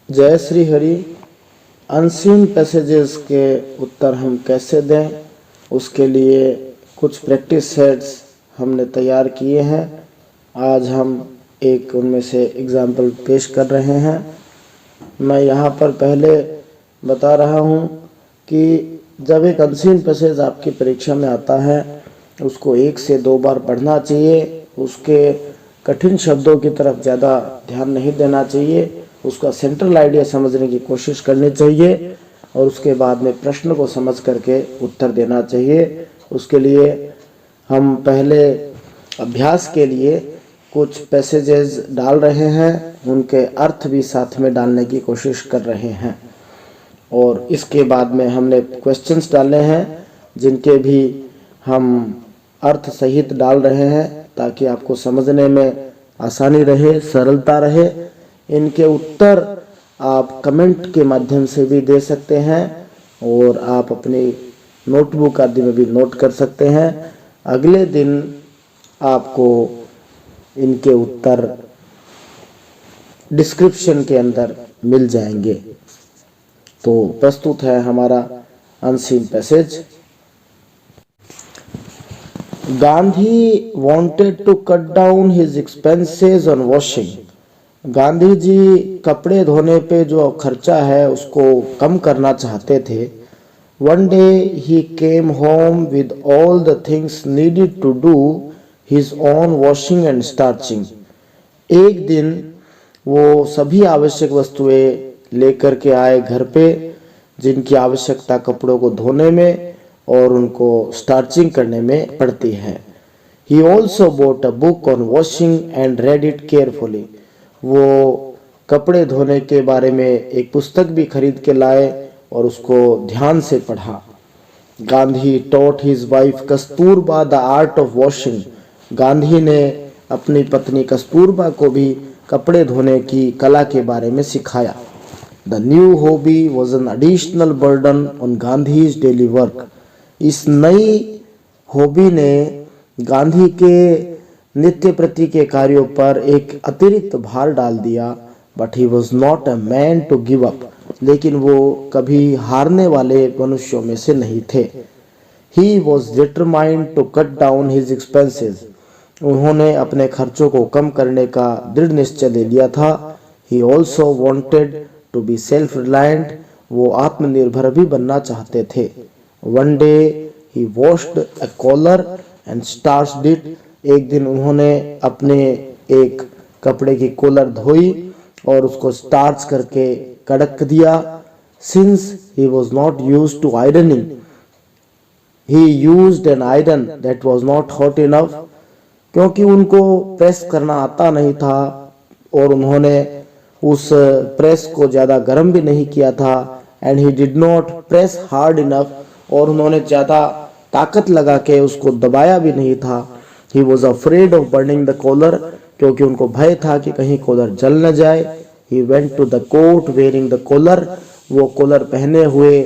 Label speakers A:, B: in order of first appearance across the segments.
A: जय Shri Hari. Unseen passages के उत्तर हम कैसे दें, उसके लिए कुछ प्रैक्टिस सेट्स हमने तैयार किए हैं। आज हम एक उनमें से एग्जाम्पल पेश कर रहे हैं। मैं यहाँ पर पहले बता रहा हूँ कि जब एक अनसीन पैसेज आपकी परीक्षा में आता है, उसको 1 से 2 बार पढ़ना चाहिए। उसके कठिन शब्दों की तरफ ज़्यादा ध्यान नहीं देना चाहिए, उसका सेंट्रल आइडिया समझने की कोशिश करनी चाहिए और उसके बाद में प्रश्न को समझ करके उत्तर देना चाहिए। उसके लिए हम पहले अभ्यास के लिए कुछ पैसेजेस डाल रहे हैं, उनके अर्थ भी साथ में डालने की कोशिश कर रहे हैं और इसके बाद में हमने क्वेश्चंस डाले हैं जिनके भी हम अर्थ सहित डाल रहे हैं ताकि आपको समझने में आसानी रहे, सरलता रहे। इनके उत्तर आप कमेंट के माध्यम से भी दे सकते हैं और आप अपनी नोटबुक आदि में भी नोट कर सकते हैं। अगले दिन आपको इनके उत्तर डिस्क्रिप्शन के अंदर मिल जाएंगे। तो प्रस्तुत है हमारा unseen passage. Gandhi wanted to cut down his expenses on washing. Gandhi ji कपड़े धोने पे जो खर्चा है उसको कम करना चाहते थे। One day he came home with all the things needed to do his own washing and starching. एक दिन वो सभी आवश्यक वस्तुएं लेकर के आए घर पे, जिनकी आवश्यकता कपड़ों को धोने में और उनको स्टार्चिंग करने में पड़ती है। He also bought a book on washing and read it carefully. वो कपड़े धोने के बारे में एक पुस्तक भी खरीद के लाए और उसको ध्यान से पढ़ा। Gandhi taught his wife Kasturba the art of washing. Gandhi ने अपनी पत्नी कस्तूरबा को भी कपड़े धोने की कला के बारे में सिखाया। The new hobby was an additional burden on Gandhi's daily work. इस नई हॉबी ने गांधी के नित्य प्रति के कार्यों पर एक अतिरिक्त भार डाल दिया। But he was not a man to give up, लेकिन वो कभी हारने वाले मनुष्यों में से नहीं थे। He was determined to cut down his expenses. उन्होंने अपने खर्चों को कम करने का दृढ़ निश्चय ले लिया था। He also wanted to be self reliant. वो आत्मनिर्भर भी बनना चाहते थे। One day he washed a collar and starched it. एक दिन उन्होंने अपने एक कपड़े की कॉलर धोई और उसको स्टार्च करके कड़क दिया। Since he was not used to ironing, he used an iron that was not hot enough. क्योंकि उनको प्रेस करना आता नहीं था और उन्होंने उस प्रेस को ज्यादा गर्म भी नहीं किया था। And he did not press hard enough, और उन्होंने ज्यादा ताकत लगा के उसको दबाया भी नहीं था। He was afraid of burning the collar, क्योंकि उनको भय था कि कहीं कॉलर जल न जाए। He went to the court wearing the collar. वो कॉलर पहने हुए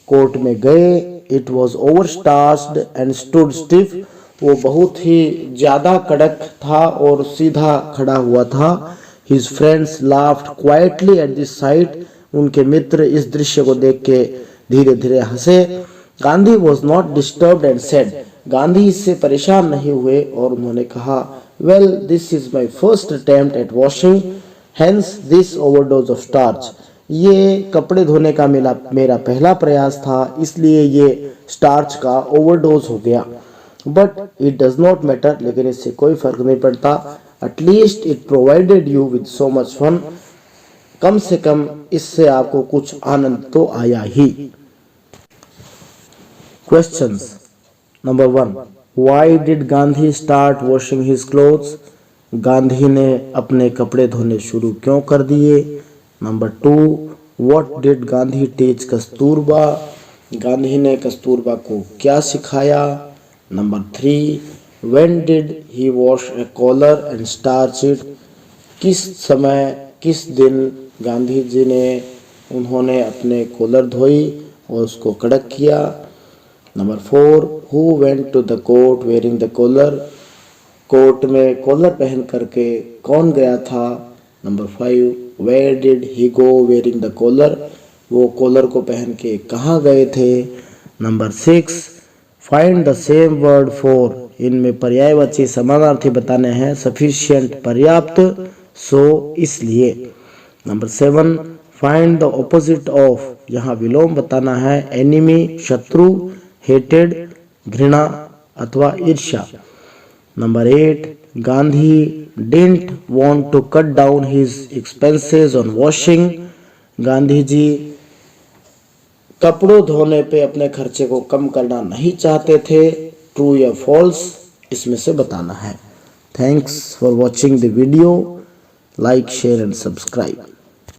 A: कोर्ट में गए। It was over starched and stood stiff. वो बहुत ही ज्यादा कड़क था और सीधा खड़ा हुआ था। His friends laughed quietly at this site. उनके मित्र इस दृश्य को देख के धीरे धीरे हंसे। Gandhi was not disturbed and said. Gandhi इससे परेशान नहीं हुए और उन्होंने कहा, well this is my first attempt at washing, hence this overdose of starch. ये कपड़े धोने का मेरा पहला प्रयास था, इसलिए ये स्टार्च का ओवरडोज हो गया। But it does not matter, लेकिन इससे कोई फर्क नहीं पड़ता। At least it provided you with so much fun. कम से कम इससे आपको कुछ आनंद तो आया ही। Questions. Number 1. Why did Gandhi start washing his clothes? Gandhi ने अपने कपड़े धोने शुरू क्यों कर दिए? Number 2. What did Gandhi teach Kasturba? Gandhi ने कस्तूरबा को क्या सिखाया? Number 3. When did he wash a collar and starch it? किस समय, किस दिन गांधी जी ने उन्होंने अपने कॉलर धोई और उसको कड़क किया? Number 4. Who went to the court wearing the collar? Court में कॉलर पहन करके कौन गया था? Number 5. Where did he go wearing the collar, वो कॉलर को पहन के कहाँ गए थे। Number 6, find the same word for, इनमें पर्यायवाची समानार्थी बताने हैं। सफिशिएंट पर्याप्त, सो इसलिए। Number 7, find the opposite of, यहाँ विलोम बताना है। एनिमी शत्रु, हेटेड घृणा अथवा ईर्ष्या। Number 8, Gandhi didn't want to cut down his expenses on washing, Gandhi ji कपड़ों धोने पे अपने खर्चे को कम करना नहीं चाहते थे। ट्रू या फॉल्स, इसमें से बताना है। Thanks for watching the video, like share and subscribe.